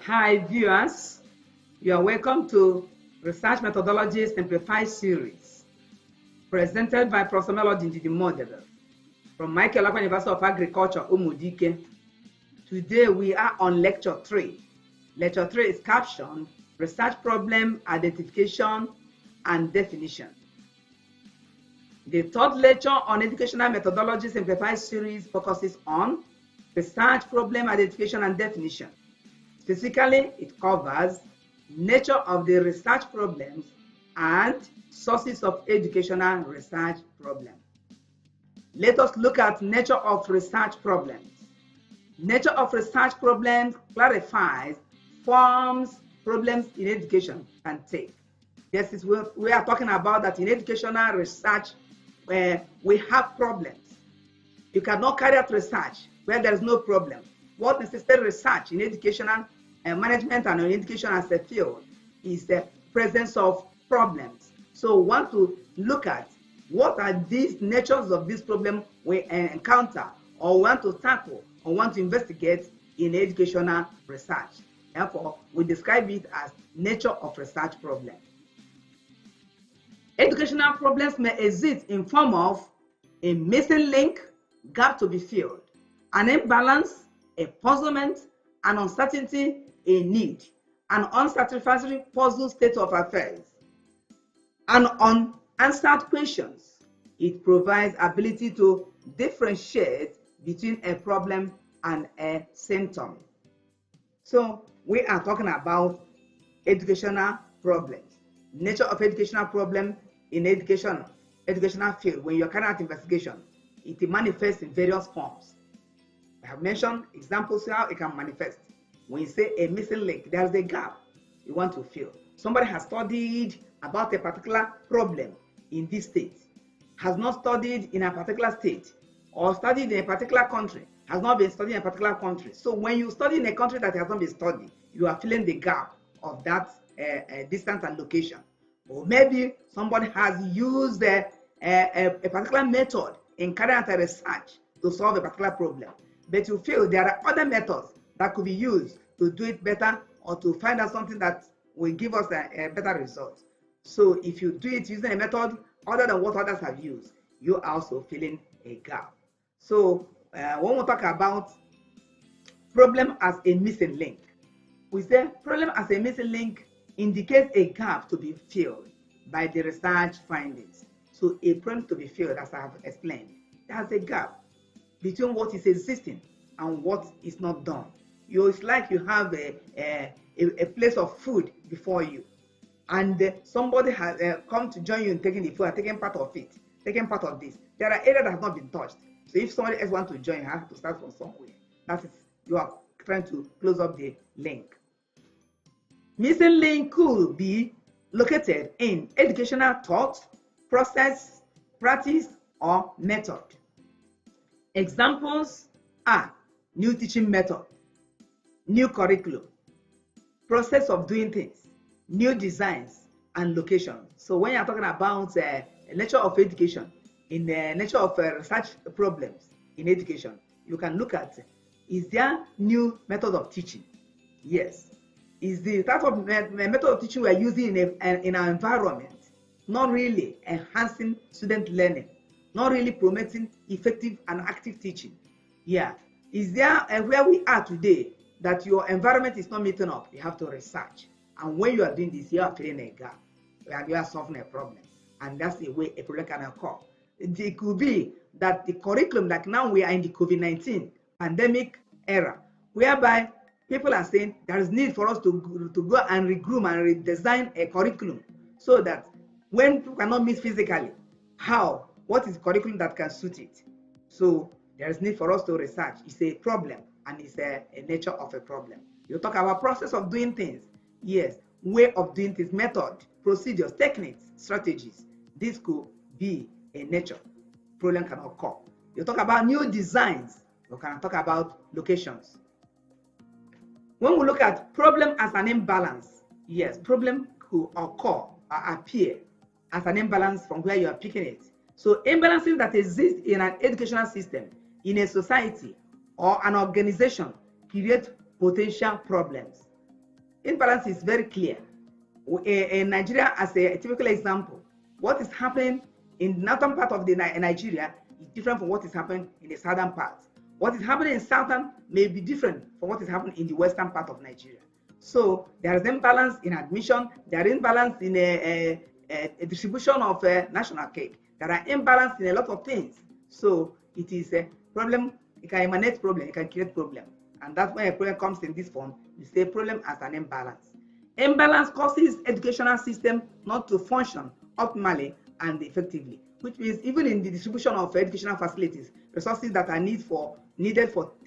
Hi viewers, you are welcome to Research Methodology Simplified series presented by Professor Melody Ndidi from Michael Akwa University of Agriculture, Umudike. Today we are on lecture 3. Lecture 3 is captioned Research Problem Identification and Definition. The third lecture on Educational Methodology Simplified series focuses on research problem identification and definition. Specifically, it covers nature of the research problems and sources of educational research problems. Let us look at nature of research problems. Nature of research problems clarifies forms problems in education can take. This is what we are talking about, that in educational research where we have problems. You cannot carry out research where there is no problem. What necessary research in educational management and in education as a field is the presence of problems. So we want to look at what are these natures of this problem we encounter or want to tackle or want to investigate in educational research. Therefore, we describe it as nature of research problem. Educational problems may exist in form of a missing link, gap to be filled, an imbalance, a puzzlement, an uncertainty, a need, an unsatisfactory puzzle state of affairs, and unanswered questions. It provides ability to differentiate between a problem and a symptom. So we are talking about educational problems. Nature of educational problem in educational field. When you're carrying out investigation, it manifests in various forms. I have mentioned examples how it can manifest. When you say a missing link, there's a gap you want to fill. Somebody has studied about a particular problem in this state, has not studied in a particular state, or studied in a particular country, has not been studying in a particular country. So when you study in a country that has not been studied, you are filling the gap of that distance and location. Or maybe somebody has used a particular method in carrying out a research to solve a particular problem, but you feel there are other methods that could be used to do it better or to find out something that will give us a better result. So if you do it using a method other than what others have used, you are also filling a gap. So when we talk about problem as a missing link, we say problem as a missing link indicates a gap to be filled by the research findings. So a problem to be filled, as I have explained, there's a gap between what is existing and what is not done. It's like you have a place of food before you, and somebody has come to join you in taking the food and taking part of it, taking part of this. There are areas that have not been touched. So if somebody else wants to join, you have to start from somewhere. That is, you are trying to close up the link. Missing link could be located in educational thought, process, practice, or method. Examples are new teaching method, new curriculum, process of doing things, new designs, and location. So when you're talking about nature of education, in the nature of research problems in education, you can look at, is there new method of teaching? Yes. Is the type of method of teaching we are using in our environment not really enhancing student learning, not really promoting effective and active teaching? Yeah. Is there where we are today that your environment is not meeting up? You have to research. And when you are doing this, you are filling a gap, and you are solving a problem. And that's the way a problem can occur. It could be that the curriculum, like now we are in the COVID-19 pandemic era, whereby people are saying there is need for us to go and regroom and redesign a curriculum so that when people cannot meet physically, what is the curriculum that can suit it? So there is need for us to research. It's a problem, and it's a nature of a problem. You talk about process of doing things. Yes, way of doing things, method, procedures, techniques, strategies. This could be a nature. Problem can occur. You talk about new designs. You can talk about locations. When we look at problem as an imbalance, yes, problem could occur or appear as an imbalance from where you are picking it. So imbalances that exist in an educational system, in a society, or an organization create potential problems. Imbalance is very clear. In Nigeria, as a typical example, what is happening in the northern part of Nigeria is different from what is happening in the southern part. What is happening in southern may be different from what is happening in the western part of Nigeria. So there is imbalance in admission, there is imbalance in a distribution of national cake. There are imbalance in a lot of things. So it is a problem. It can emanate problem. It can create problem, and that's why a problem comes in this form. You say problem as an imbalance. Imbalance causes educational system not to function optimally and effectively, which means even in the distribution of educational facilities, resources that are needed for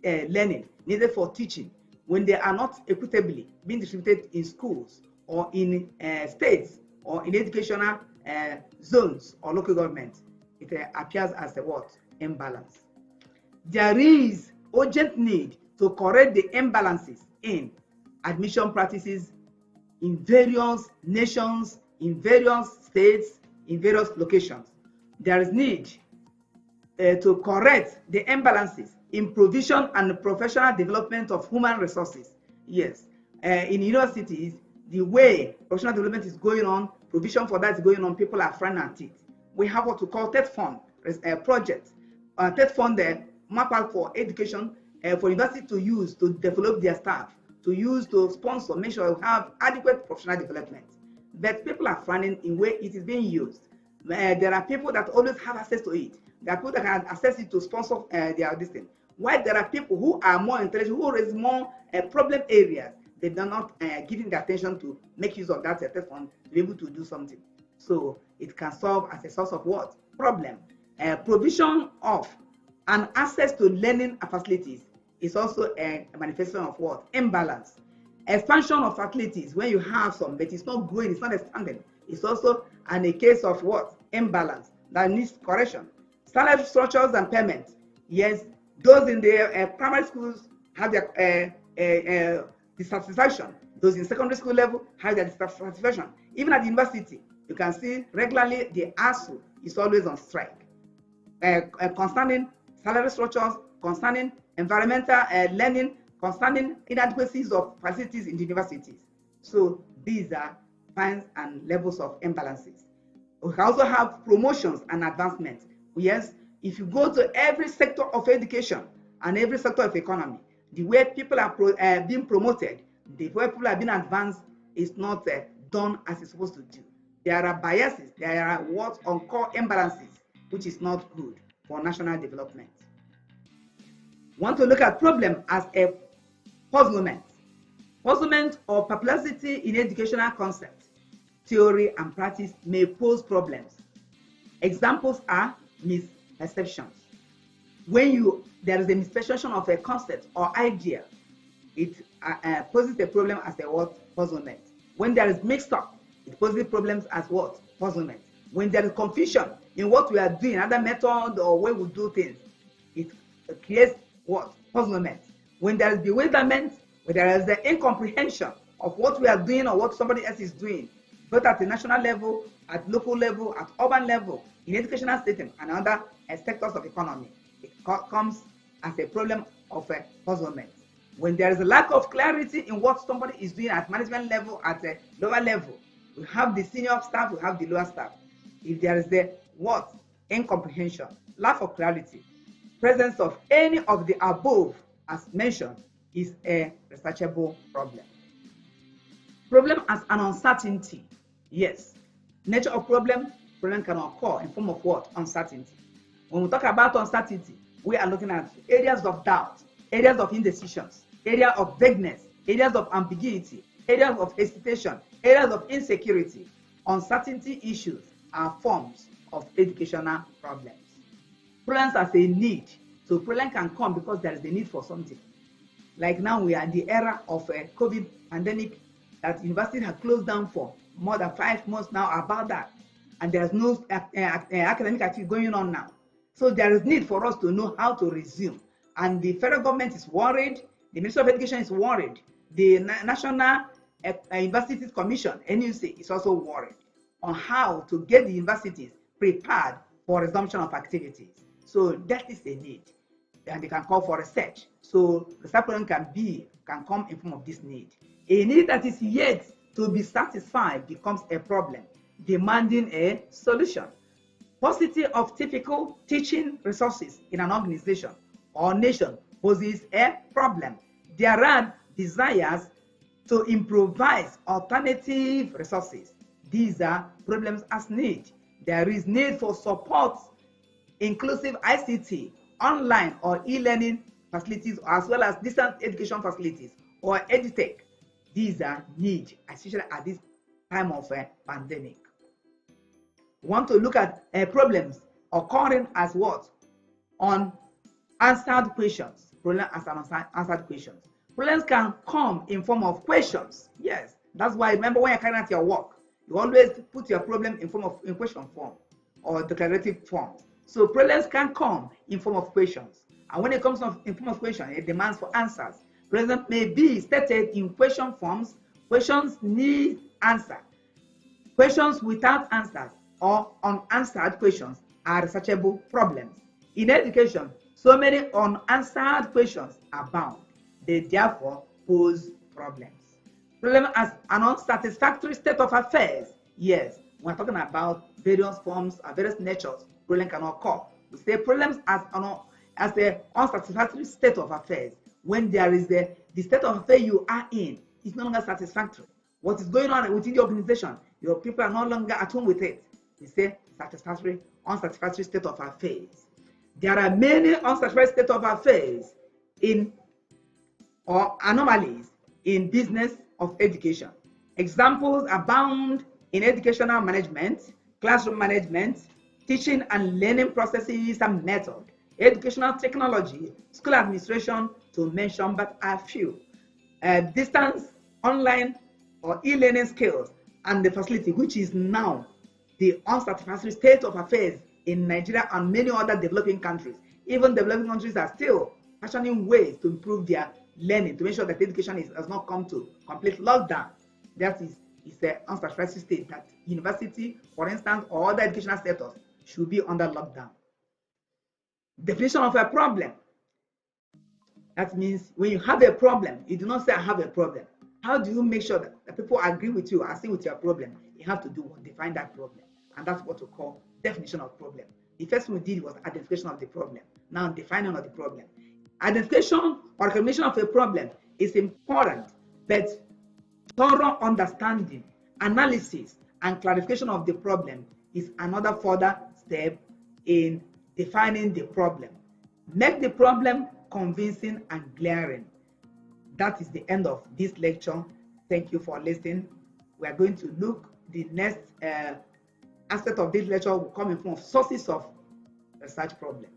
learning, needed for teaching, when they are not equitably being distributed in schools or in states or in educational zones or local government, it appears as a what? Imbalance. There is urgent need to correct the imbalances in admission practices in various nations, in various states, in various locations. There is need to correct the imbalances in provision and professional development of human resources. Yes, in universities, the way professional development is going on, provision for that is going on, people are frying at it. We have what we call TED Fund project. TED Fund map out for education for university to use to develop their staff, to use to sponsor, make sure we have adequate professional development. But people are finding in way it is being used. There are people that always have access to it. There are people that can access it to sponsor their distance. While there are people who are more intelligent, who raise more problem areas, they are not giving the attention to make use of that TED Fund to be able to do something. So it can serve as a source of what? Problem. Provision of and access to learning facilities is also a manifestation of what? Imbalance. Expansion of facilities, when you have some, but it's not growing, it's not expanding, it's also a case of what? Imbalance that needs correction. Salary structures and payments. Yes, those in the primary schools have their dissatisfaction. Those in secondary school level have their dissatisfaction. Even at the university, you can see regularly the ASU is always on strike. Concerning salary structures, concerning environmental learning, concerning inadequacies of facilities in the universities. So these are signs and levels of imbalances. We can also have promotions and advancements. Yes, if you go to every sector of education and every sector of economy, the way people are being promoted, the way people are being advanced is not done as it's supposed to do. There are biases, there are what on-core imbalances, which is not good for national development. Want to look at problem as a puzzlement. Puzzlement or perplexity in educational concepts, theory and practice may pose problems. Examples are misperceptions. When there is a misperception of a concept or idea, it poses a problem as a what? Puzzlement. When there is mixed up, it poses problems as what? Puzzlement. When there is confusion in what we are doing, other method or way we do things, it creates what? Puzzlement. When there is bewilderment, when there is the incomprehension of what we are doing or what somebody else is doing, both at the national level, at local level, at urban level, in educational system and other sectors of economy, it comes as a problem of puzzlement. When there is a lack of clarity in what somebody is doing at management level, at a lower level, we have the senior staff, we have the lower staff. If there is the what? Incomprehension, lack of clarity, presence of any of the above as mentioned is a researchable problem. Problem as an uncertainty. Yes, nature of problem can occur in form of what? Uncertainty. When we talk about uncertainty, we are looking at areas of doubt, areas of indecisions, areas of vagueness, areas of ambiguity, areas of hesitation, areas of insecurity. Uncertainty issues are forms of educational problems. Problems as a need. So problem can come because there is a need for something. Like now we are in the era of a COVID pandemic that universities have closed down for more than 5 months now about that. And there's no academic activity going on now. So there is need for us to know how to resume. And the federal government is worried, the Ministry of Education is worried, the National Universities Commission, NUC, is also worried on how to get the universities prepared for resumption of activities. So that is a need. And they can call for research. So research program can come in form of this need. A need that is yet to be satisfied becomes a problem, demanding a solution. Paucity of typical teaching resources in an organization or nation poses a problem. There are desires to improvise alternative resources. These are problems as need. There is need for support, inclusive ICT, online or e-learning facilities, as well as distance education facilities or edtech. These are needs, especially at this time of a pandemic. We want to look at problems occurring as what? Unanswered questions. Problem as unanswered questions. Problems can come in form of questions. Yes, that's why remember when you're carrying out your work, you always put your problem in question form or declarative form. So problems can come in form of questions, and when it comes in form of question, it demands for answers. Problems may be stated in question forms. Questions need answer. Questions without answers or unanswered questions are researchable problems. In education, so many unanswered questions abound. They therefore pose problems. Problem as an unsatisfactory state of affairs. Yes, we're talking about various forms and various natures problem can occur. We say problems as an unsatisfactory state of affairs. When there is the state of affairs you are in is no longer satisfactory. What is going on within the organization, your people are no longer at home with it. We say unsatisfactory state of affairs. There are many unsatisfactory state of affairs or anomalies in business of education. Examples abound in educational management, classroom management, teaching and learning processes and methods, educational technology, school administration, to mention but a few. Distance, online or e-learning skills and the facility, which is now the unsatisfactory state of affairs in Nigeria and many other developing countries. Even developing countries are still fashioning ways to improve their learning, to make sure that education has not come to complete lockdown. That is an unsatisfactory state that university, for instance, or other educational sectors should be under lockdown. Definition of a problem. That means when you have a problem, you do not say I have a problem. How do you make sure that people agree with you, agree with your problem? You have to do what? Define that problem. And that's what we call definition of problem. The first one we did was identification of the problem. Now defining of the problem. Identification or recognition of a problem is important, but thorough understanding, analysis, and clarification of the problem is another further step in defining the problem. Make the problem convincing and glaring. That is the end of this lecture. Thank you for listening. We are going to look the next aspect of this lecture will come in form of sources of research problem.